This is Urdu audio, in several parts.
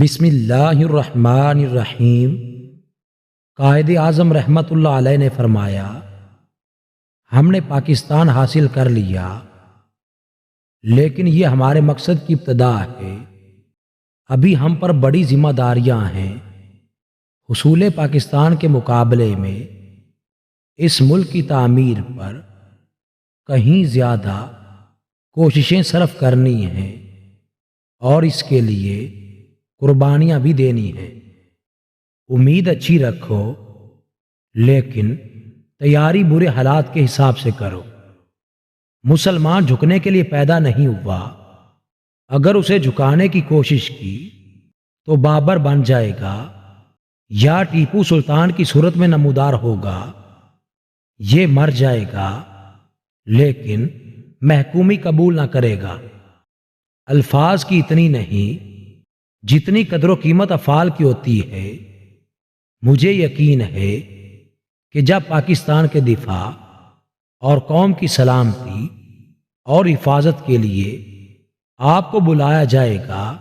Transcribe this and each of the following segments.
بسم اللہ الرحمن الرحیم۔ قائد اعظم رحمۃ اللہ علیہ نے فرمایا، ہم نے پاکستان حاصل کر لیا، لیکن یہ ہمارے مقصد کی ابتدا ہے۔ ابھی ہم پر بڑی ذمہ داریاں ہیں۔ حصول پاکستان کے مقابلے میں اس ملک کی تعمیر پر کہیں زیادہ کوششیں صرف کرنی ہیں اور اس کے لیے قربانیاں بھی دینی ہیں۔ امید اچھی رکھو، لیکن تیاری برے حالات کے حساب سے کرو۔ مسلمان جھکنے کے لیے پیدا نہیں ہوا۔ اگر اسے جھکانے کی کوشش کی تو بابر بن جائے گا یا ٹیپو سلطان کی صورت میں نمودار ہوگا۔ یہ مر جائے گا لیکن محکومی قبول نہ کرے گا۔ الفاظ کی اتنی نہیں جتنی قدر و قیمت افعال کی ہوتی ہے۔ مجھے یقین ہے کہ جب پاکستان کے دفاع اور قوم کی سلامتی اور حفاظت کے لیے آپ کو بلایا جائے گا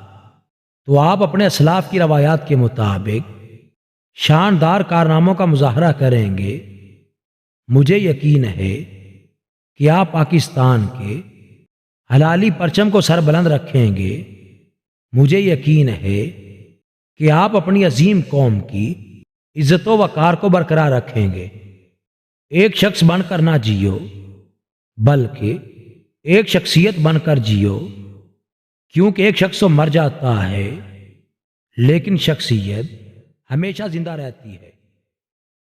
تو آپ اپنے اسلاف کی روایات کے مطابق شاندار کارناموں کا مظاہرہ کریں گے۔ مجھے یقین ہے کہ آپ پاکستان کے حلالی پرچم کو سر بلند رکھیں گے۔ مجھے یقین ہے کہ آپ اپنی عظیم قوم کی عزت و وقار کو برقرار رکھیں گے۔ ایک شخص بن کر نہ جیو، بلکہ ایک شخصیت بن کر جیو، کیونکہ ایک شخص تو مر جاتا ہے لیکن شخصیت ہمیشہ زندہ رہتی ہے۔